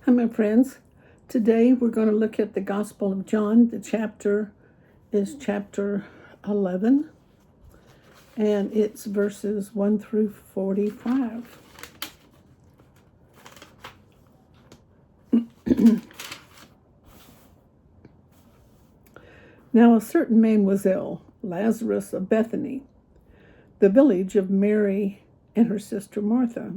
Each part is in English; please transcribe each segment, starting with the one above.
Hi, my friends. Today we're going to look at the Gospel of John. The chapter is chapter 11, and it's verses 1 through 45. Now, a certain man was ill, Lazarus of Bethany, the village of Mary and her sister Martha.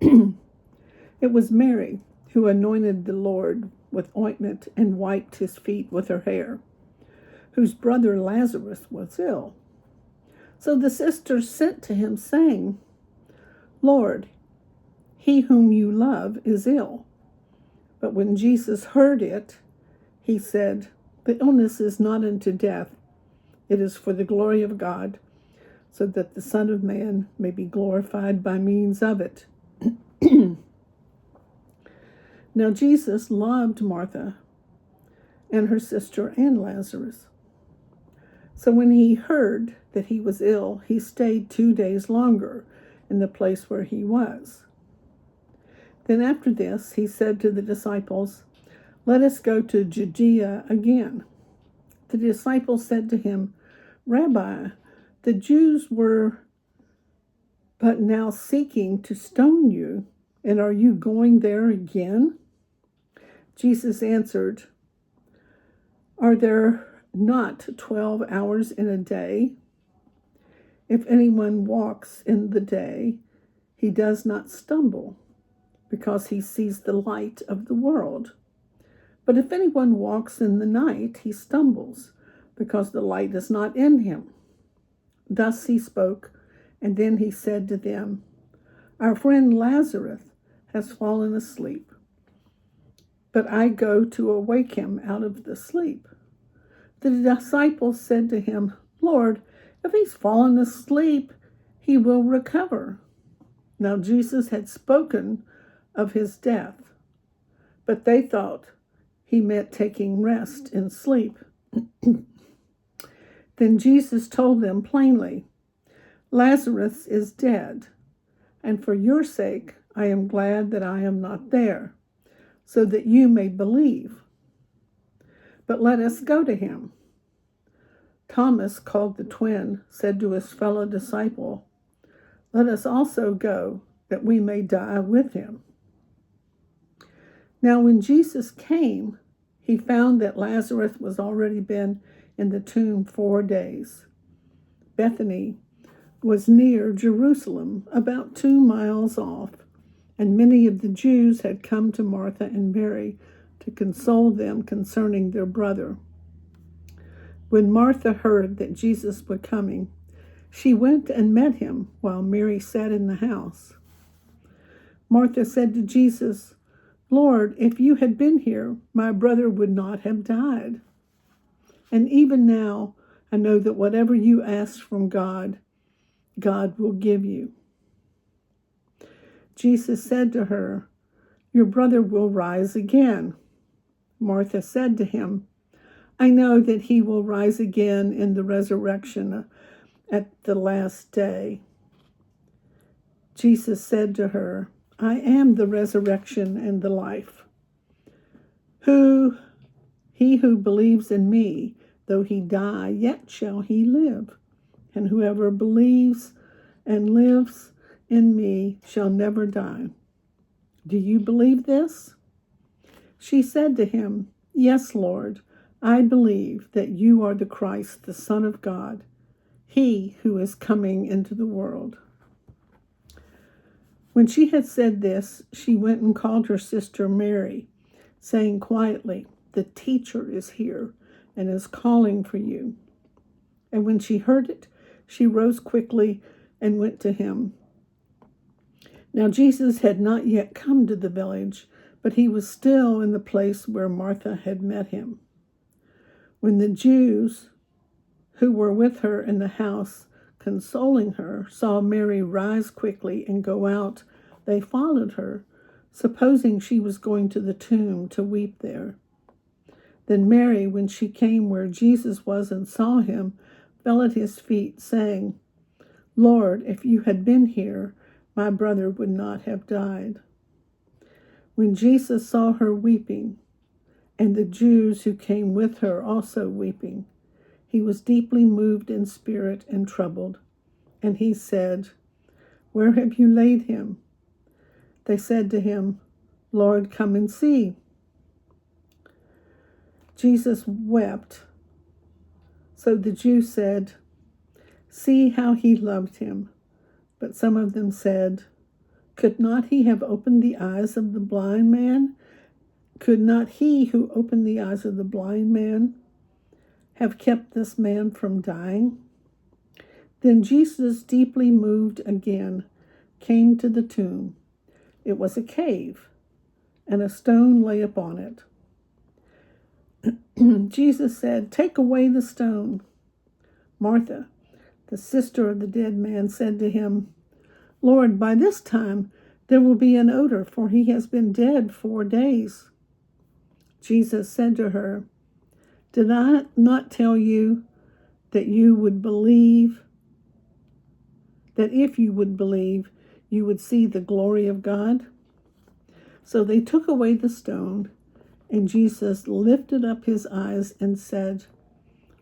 It was Mary who anointed the Lord with ointment and wiped his feet with her hair, whose brother Lazarus was ill. So the sisters sent to him, saying, Lord, he whom you love is ill. But when Jesus heard it, he said, The illness is not unto death. It is for the glory of God, so that the Son of Man may be glorified by means of it. Now Jesus loved Martha and her sister and Lazarus. So when he heard that he was ill, he stayed 2 days longer in the place where he was. Then after this, he said to the disciples, Let us go to Judea again. The disciples said to him, Rabbi, the Jews were but now seeking to stone you, and are you going there again? Jesus answered, Are there not 12 hours in a day? If anyone walks in the day, he does not stumble, because he sees the light of the world. But if anyone walks in the night, he stumbles, because the light is not in him. Thus he spoke, and then he said to them, Our friend Lazarus has fallen asleep, but I go to awake him out of the sleep. The disciples said to him, Lord, if he's fallen asleep, he will recover. Now Jesus had spoken of his death, but they thought he meant taking rest in sleep. Then Jesus told them plainly, Lazarus is dead, and for your sake I am glad that I am not there, so that you may believe. But let us go to him. Thomas, called the twin, said to his fellow disciple, Let us also go, that we may die with him. Now when Jesus came, he found that Lazarus was already been in the tomb 4 days. Bethany was near Jerusalem, about 2 miles off, and many of the Jews had come to Martha and Mary to console them concerning their brother. When Martha heard that Jesus was coming, she went and met him while Mary sat in the house. Martha said to Jesus, Lord, if you had been here, my brother would not have died. And even now, I know that whatever you ask from God, God will give you. Jesus said to her, Your brother will rise again. Martha said to him, I know that he will rise again in the resurrection at the last day. Jesus said to her, I am the resurrection and the life. He who believes in me, though he die, yet shall he live. And whoever believes and lives in me shall never die. Do you believe this? She said to him, Yes, Lord, I believe that you are the Christ, the Son of God, he who is coming into the world. When she had said this, she went and called her sister Mary, saying quietly, The teacher is here and is calling for you. And when she heard it, she rose quickly and went to him. Now Jesus had not yet come to the village, but he was still in the place where Martha had met him. When the Jews who were with her in the house, consoling her, saw Mary rise quickly and go out, they followed her, supposing she was going to the tomb to weep there. Then Mary, when she came where Jesus was and saw him, fell at his feet, saying, Lord, if you had been here, my brother would not have died. When Jesus saw her weeping, and the Jews who came with her also weeping, he was deeply moved in spirit and troubled. And he said, "Where have you laid him?" They said to him, "Lord, come and see." Jesus wept. So the Jews said, "See how he loved him." But some of them said, "Could not he have opened the eyes of the blind man? Could not he who opened the eyes of the blind man have kept this man from dying?" Then Jesus, deeply moved again, came to the tomb. It was a cave, and a stone lay upon it. Jesus said, "Take away the stone." Martha, the sister of the dead man, said to him, "Lord, by this time there will be an odor, for he has been dead 4 days." Jesus said to her, "Did I not tell you that you would believe, that if you would believe, you would see the glory of God?" So they took away the stone, and Jesus lifted up his eyes and said,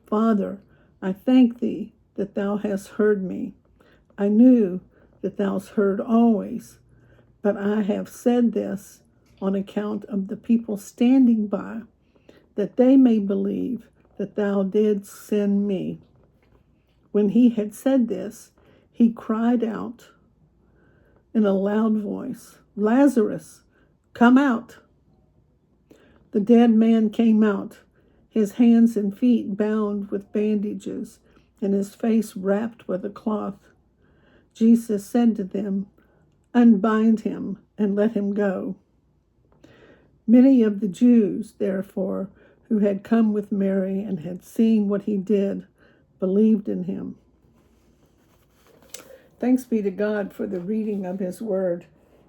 "Father, I thank thee that thou hast heard me. I knew that thou hast heard always, but I have said this on account of the people standing by, that they may believe that thou didst send me." When he had said this, he cried out in a loud voice, "Lazarus, come out." The dead man came out, his hands and feet bound with bandages, and his face wrapped with a cloth. Jesus said to them, "Unbind him and let him go." Many of the Jews, therefore, who had come with Mary and had seen what he did, believed in him. Thanks be to God for the reading of his word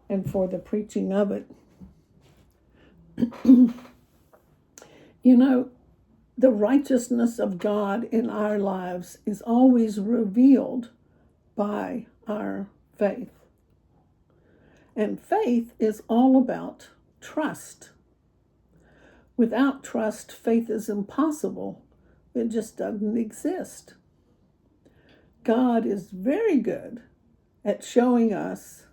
and for the preaching of it. You know, the righteousness of God in our lives is always revealed by our faith. And faith is all about trust. Without trust, faith is impossible. It just doesn't exist. God is very good at showing us,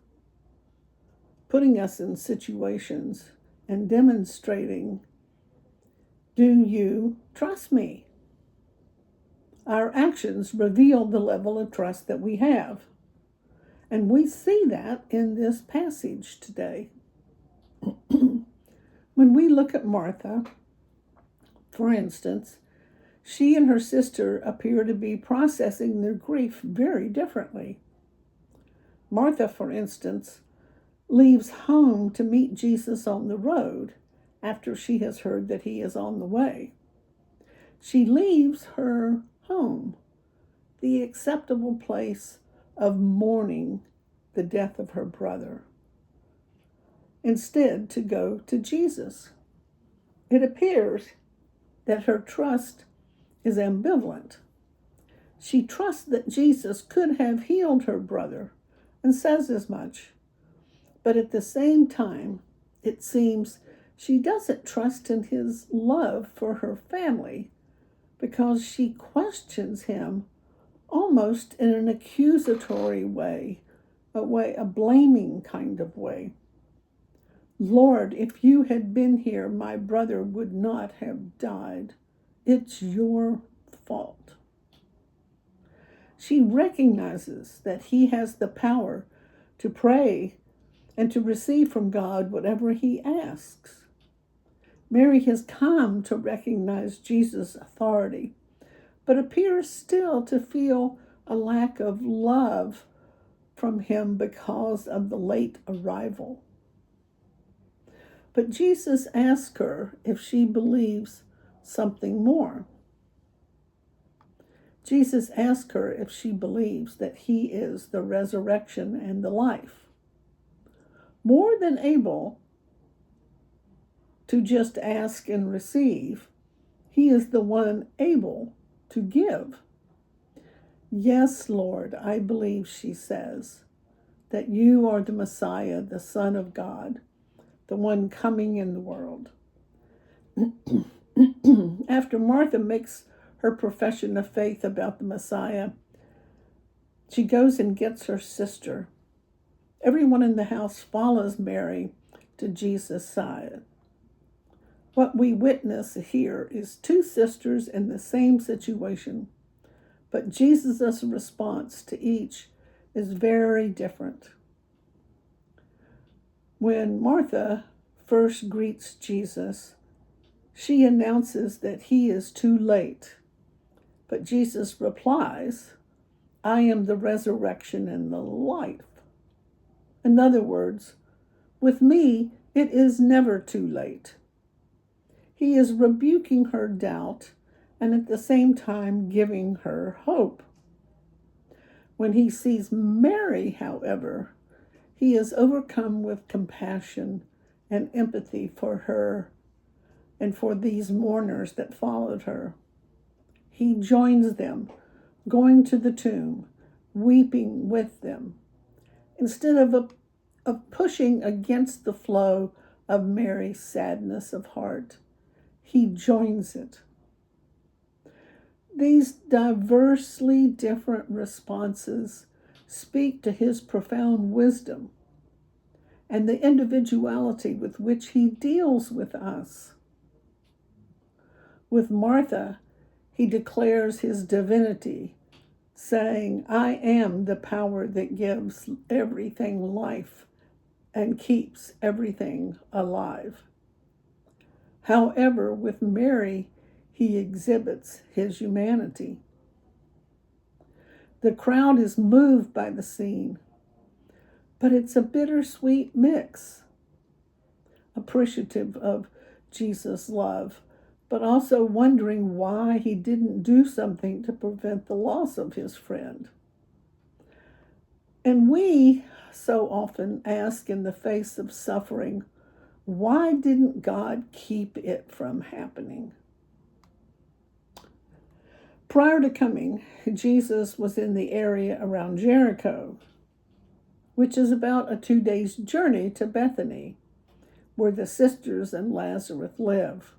putting us in situations and demonstrating, do you trust me? Our actions reveal the level of trust that we have. And we see that in this passage today. When we look at Martha, for instance, she and her sister appear to be processing their grief very differently. Martha, for instance, leaves home to meet Jesus on the road after she has heard that he is on the way. She leaves her home, the acceptable place of mourning the death of her brother, instead to go to Jesus. It appears that her trust is ambivalent. She trusts that Jesus could have healed her brother and says as much, but at the same time, it seems she doesn't trust in his love for her family because she questions him almost in an accusatory way, a blaming kind of way. "Lord, if you had been here, my brother would not have died. It's your fault." She recognizes that he has the power to pray and to receive from God whatever he asks. Mary has come to recognize Jesus' authority, but appears still to feel a lack of love from him because of the late arrival. But Jesus asks her if she believes something more. Jesus asks her if she believes that he is the resurrection and the life. More than able to just ask and receive, he is the one able to give. "Yes, Lord, I believe," she says, "that you are the Messiah, the Son of God, the one coming in the world. After Martha makes her profession of faith about the Messiah, she goes and gets her sister. Everyone in the house follows Mary to Jesus' side. What we witness here is two sisters in the same situation, but Jesus' response to each is very different. When Martha first greets Jesus, she announces that he is too late, but Jesus replies, "I am the resurrection and the life." In other words, with me, it is never too late. He is rebuking her doubt and at the same time giving her hope. When he sees Mary, however, he is overcome with compassion and empathy for her and for these mourners that followed her. He joins them, going to the tomb, weeping with them, instead of pushing against the flow of Mary's sadness of heart. He joins it. These diversely different responses speak to his profound wisdom and the individuality with which he deals with us. With Martha, he declares his divinity, saying, "I am the power that gives everything life and keeps everything alive." However, with Mary, he exhibits his humanity. The crowd is moved by the scene, but it's a bittersweet mix, appreciative of Jesus' love, but also wondering why he didn't do something to prevent the loss of his friend. And we so often ask in the face of suffering, why didn't God keep it from happening? Prior to coming, Jesus was in the area around Jericho, which is about a 2 days journey to Bethany, where the sisters and Lazarus live.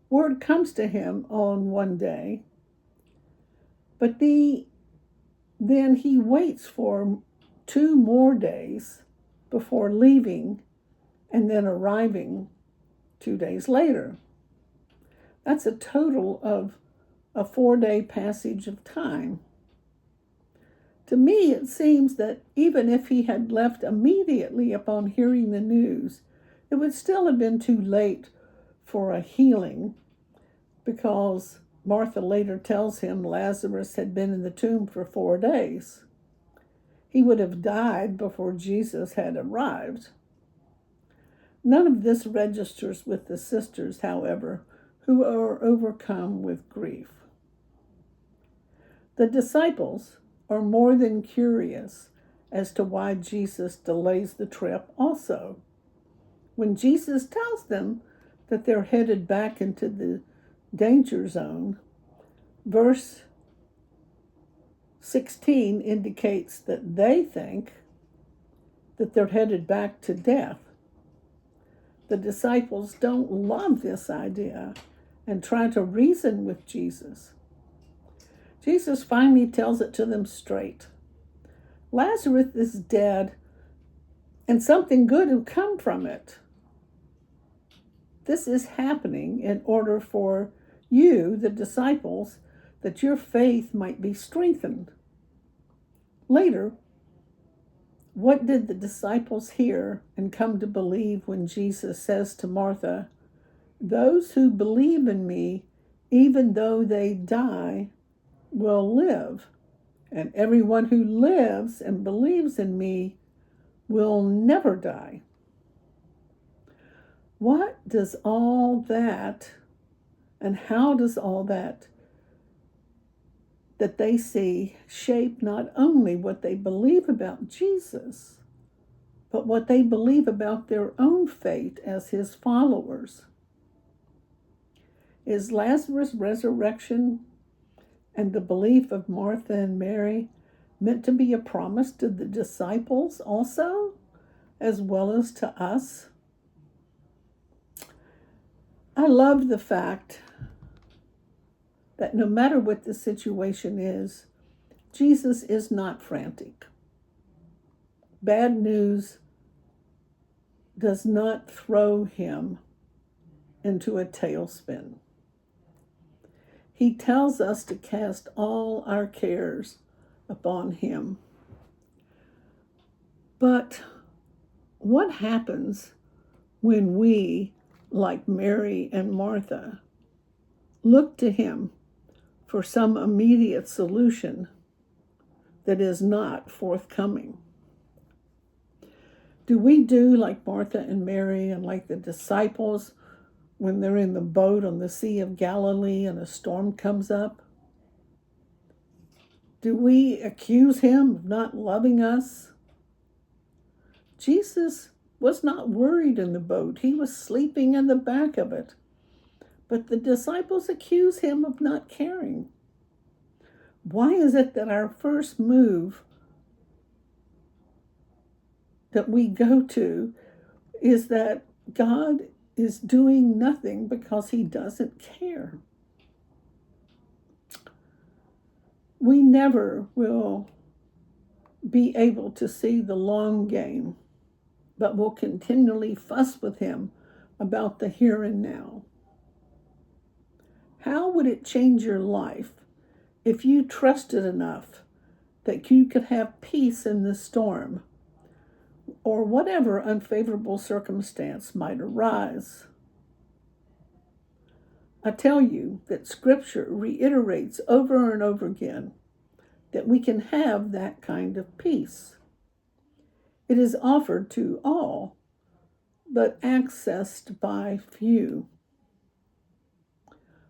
Word comes to him on one day, but then he waits for 2 more days before leaving and then arriving 2 days later. That's a total of a 4-day passage of time. To me, it seems that even if he had left immediately upon hearing the news, it would still have been too late for a healing, because Martha later tells him Lazarus had been in the tomb for 4 days. He would have died before Jesus had arrived. None of this registers with the sisters, however, who are overcome with grief. The disciples are more than curious as to why Jesus delays the trip also. When Jesus tells them that they're headed back into the danger zone, verse 16 indicates that they think that they're headed back to death. The disciples don't love this idea and try to reason with Jesus. Jesus finally tells it to them straight. Lazarus is dead, and something good will come from it. This is happening in order for you, the disciples, that your faith might be strengthened. Later, what did the disciples hear and come to believe when Jesus says to Martha, "Those who believe in me, even though they die, will live, and everyone who lives and believes in me will never die"? What does all that, and how does all that they see shape not only what they believe about Jesus, but what they believe about their own fate as his followers? Is Lazarus' resurrection and the belief of Martha and Mary meant to be a promise to the disciples also, as well as to us? I love the fact that no matter what the situation is, Jesus is not frantic. Bad news does not throw him into a tailspin. He tells us to cast all our cares upon him. But what happens when we, like Mary and Martha, look to him for some immediate solution that is not forthcoming? Do we do like Martha and Mary and like the disciples when they're in the boat on the Sea of Galilee and a storm comes up? Do we accuse him of not loving us? Jesus was not worried in the boat. He was sleeping in the back of it. But the disciples accuse him of not caring. Why is it that our first move that we go to is that God is doing nothing because he doesn't care? We never will be able to see the long game, but will continually fuss with him about the here and now. How would it change your life if you trusted enough that you could have peace in the storm or whatever unfavorable circumstance might arise? I tell you that Scripture reiterates over and over again that we can have that kind of peace. It is offered to all, but accessed by few.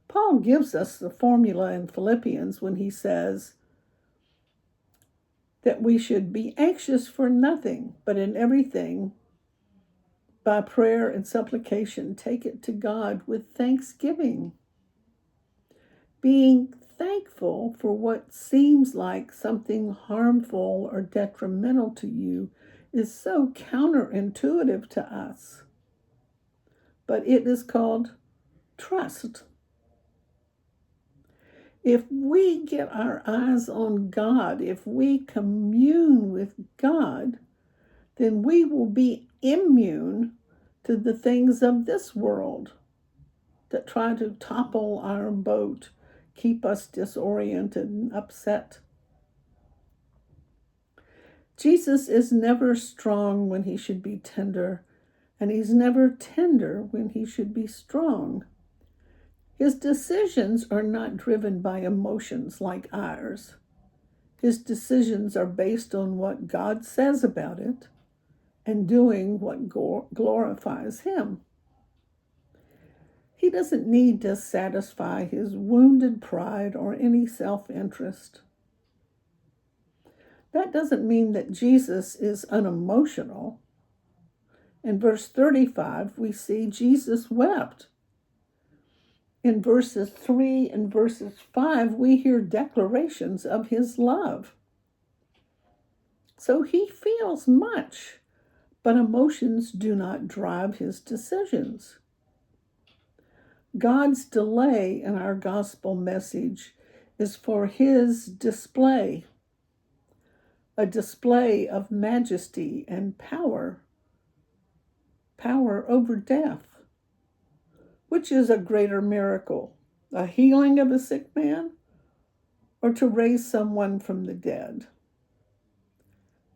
Paul gives us the formula in Philippians when he says that we should be anxious for nothing, but in everything, by prayer and supplication, take it to God with thanksgiving. Being thankful for what seems like something harmful or detrimental to you is so counterintuitive to us. But it is called trust. If we get our eyes on God, if we commune with God, then we will be immune to the things of this world that try to topple our boat, keep us disoriented and upset. Jesus is never strong when he should be tender, and he's never tender when he should be strong. His decisions are not driven by emotions like ours. His decisions are based on what God says about it and doing what glorifies him. He doesn't need to satisfy his wounded pride or any self-interest. That doesn't mean that Jesus is unemotional. In verse 35, we see Jesus wept. In verses 3 and verses 5, we hear declarations of his love. So he feels much, but emotions do not drive his decisions. God's delay in our gospel message is for his display, a display of majesty and power over death. Which is a greater miracle, a healing of a sick man or to raise someone from the dead?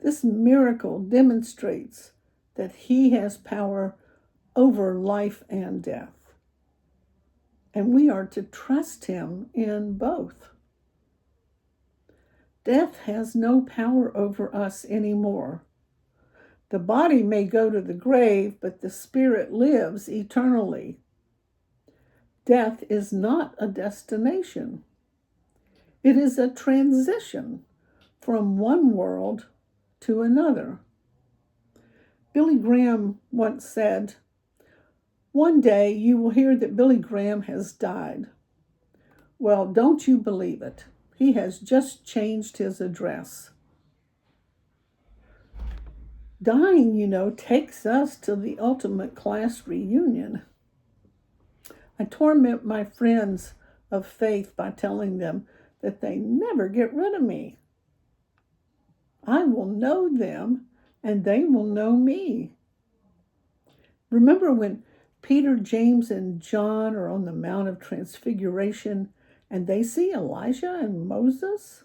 This miracle demonstrates that he has power over life and death. And we are to trust him in both. Death has no power over us anymore. The body may go to the grave, but the spirit lives eternally. Death is not a destination. It is a transition from one world to another. Billy Graham once said, "One day you will hear that Billy Graham has died. Well, don't you believe it. He has just changed his address." Dying, takes us to the ultimate class reunion. I torment my friends of faith by telling them that they never get rid of me. I will know them and they will know me. Remember when Peter, James, and John are on the Mount of Transfiguration and they see Elijah and Moses?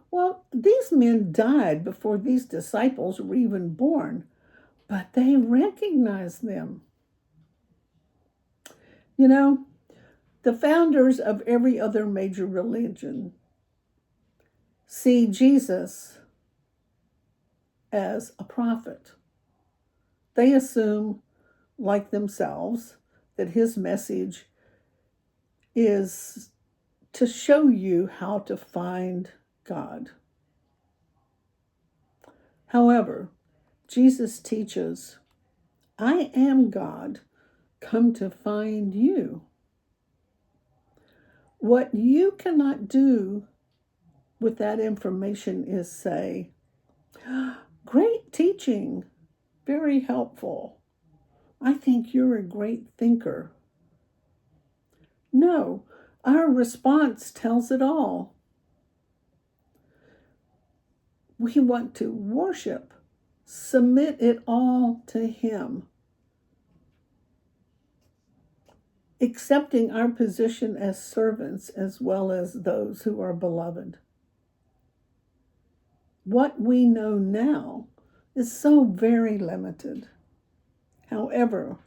Well, these men died before these disciples were even born, but they recognized them. You know, the founders of every other major religion see Jesus as a prophet. They assume, like themselves, that his message is to show you how to find God. However, Jesus teaches, I am God, come to find you. What you cannot do with that information is say, great teaching, very helpful. I think you're a great thinker. No, our response tells it all. We want to worship, submit it all to him, accepting our position as servants as well as those who are beloved. What we know now is so very limited. However,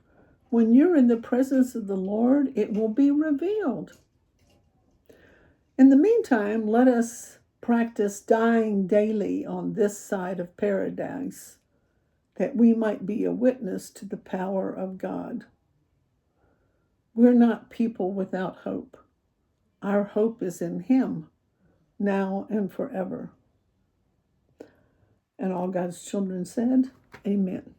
when you're in the presence of the Lord, it will be revealed. In the meantime, let us practice dying daily on this side of paradise, that we might be a witness to the power of God. We're not people without hope. Our hope is in him, now and forever. And all God's children said, Amen.